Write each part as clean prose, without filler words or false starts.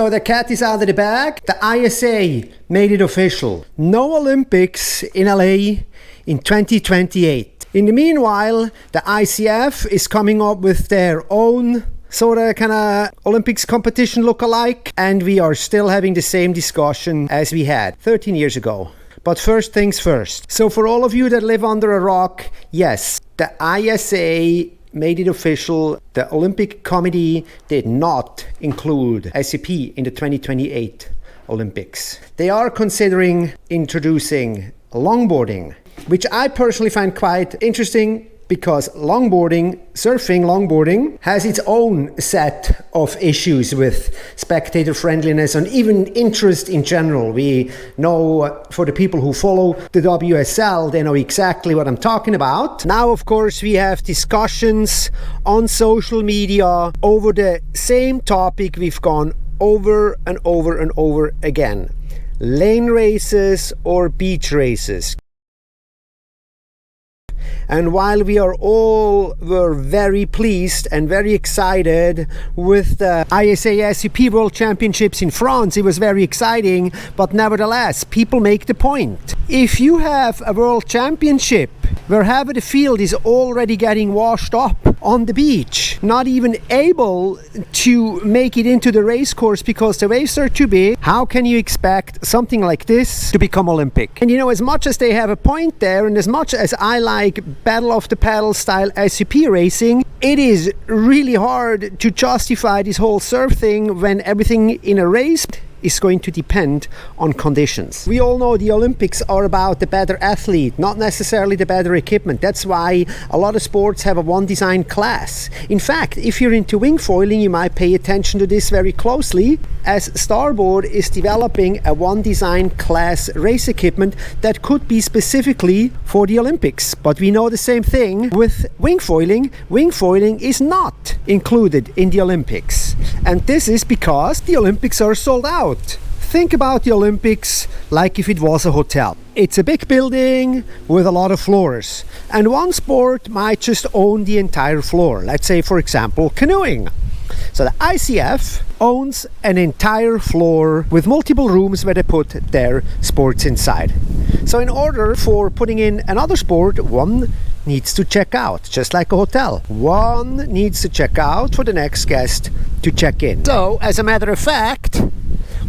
So the cat is out of the bag. The ISA made it official. No Olympics in LA in 2028. In the meanwhile, the ICF is coming up with their own sort of kind of Olympics competition look-alike, and we are still having the same discussion as we had 13 years ago. But first things first. So for all of you that live under a rock, yes, the ISA made it official. The Olympic Committee did not include SUP in the 2028 Olympics. They are considering introducing longboarding, which I personally find quite interesting because surfing longboarding has its own set of issues with spectator friendliness and even interest in general. We know for the people who follow the WSL, they know exactly what I'm talking about. Now, of course, we have discussions on social media over the same topic we've gone over and over and over again. Lane races or beach races. And while we were very pleased and very excited with the ISA SUP World Championships in France, it was very exciting, but nevertheless, people make the point. If you have a World Championship where half of the field is already getting washed up on the beach, not even able to make it into the race course because the waves are too big, how can you expect something like this to become Olympic? And you know, as much as they have a point there, and as much as I like battle of the paddle style SUP racing, it is really hard to justify this whole surf thing when everything in a race is going to depend on conditions. We all know the Olympics are about the better athlete, not necessarily the better equipment. That's why a lot of sports have a one design class. In fact, if you're into wing foiling, you might pay attention to this very closely, as Starboard is developing a one design class race equipment that could be specifically for the Olympics. But we know the same thing with wing foiling. Wing foiling is not included in the Olympics. And this is because the Olympics are sold out. Think about the Olympics like if it was a hotel. It's a big building with a lot of floors, and one sport might just own the entire floor. Let's say, for example, canoeing. So the ICF owns an entire floor with multiple rooms where they put their sports inside. So in order for putting in another sport, one needs to check out, just like a hotel. One needs to check out for the next guest to check in. So, as a matter of fact,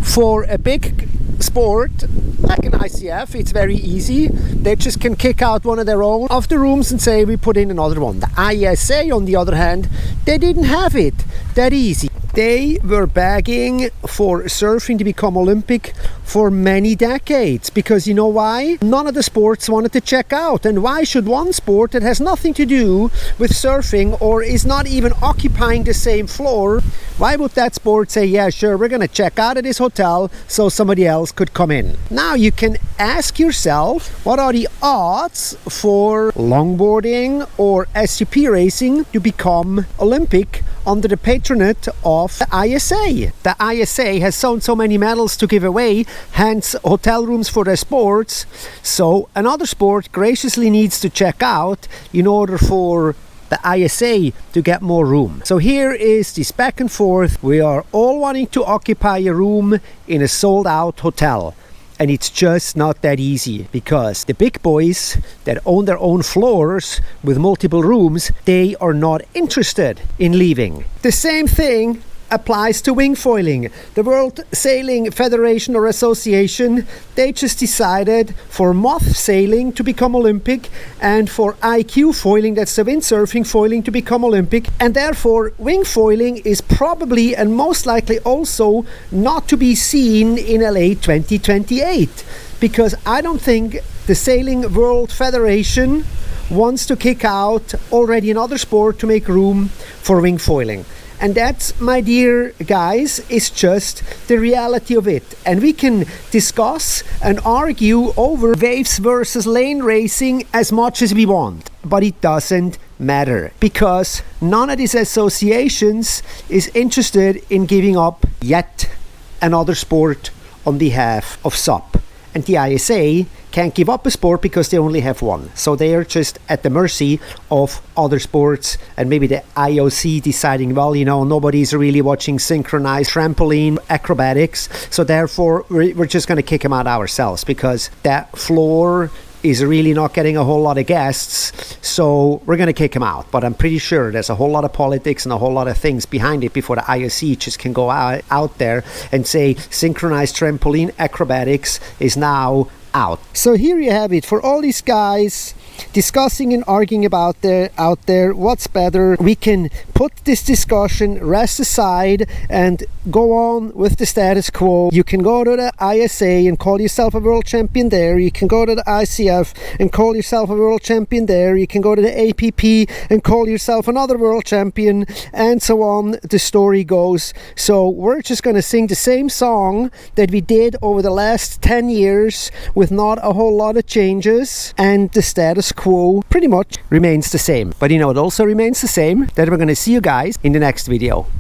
for a big sport like an ICF, it's very easy. They just can kick out one of their own of the rooms and say we put in another one. The ISA, on the other hand, they didn't have it that easy. They were begging for surfing to become Olympic for many decades, because you know why? None of the sports wanted to check out. And why should one sport that has nothing to do with surfing or is not even occupying the same floor, why would that sport say, yeah, sure, we're gonna check out of this hotel so somebody else could come in? Now you can ask yourself, what are the odds for longboarding or SUP racing to become Olympic under the patronage of the ISA? The ISA has so many medals to give away, hence hotel rooms for their sports. So another sport graciously needs to check out in order for the ISA to get more room. So here is this back and forth. We are all wanting to occupy a room in a sold out hotel. And it's just not that easy, because the big boys that own their own floors with multiple rooms, they are not interested in leaving. The same thing applies to wing foiling. The World Sailing Federation or Association, they just decided for moth sailing to become Olympic and for IQ foiling, that's the windsurfing foiling, to become Olympic, and therefore wing foiling is probably and most likely also not to be seen in LA 2028, because I don't think the Sailing World Federation wants to kick out already another sport to make room for wing foiling. And that, my dear guys, is just the reality of it. And we can discuss and argue over waves versus lane racing as much as we want. But it doesn't matter, because none of these associations is interested in giving up yet another sport on behalf of SUP. and the ISA can't give up a sport because they only have one. So they are just at the mercy of other sports, and maybe the IOC deciding, well, you know, nobody's really watching synchronized trampoline acrobatics, so therefore we're just going to kick them out ourselves, because that floor is really not getting a whole lot of guests, so we're going to kick him out. But I'm pretty sure there's a whole lot of politics and a whole lot of things behind it before the IOC just can go out there and say synchronized trampoline acrobatics is now out. So here you have it, for all these guys discussing and arguing about out there what's better. We can put this discussion rest aside and go on with the status quo. You can go to the ISA and call yourself a world champion there. You can go to the ICF and call yourself a world champion there. You can go to the APP and call yourself another world champion, and so on the story goes. So we're just going to sing the same song that we did over the last 10 years with not a whole lot of changes, and the status quo pretty much remains the same. But you know, it also remains the same, that we're going to see you guys in the next video.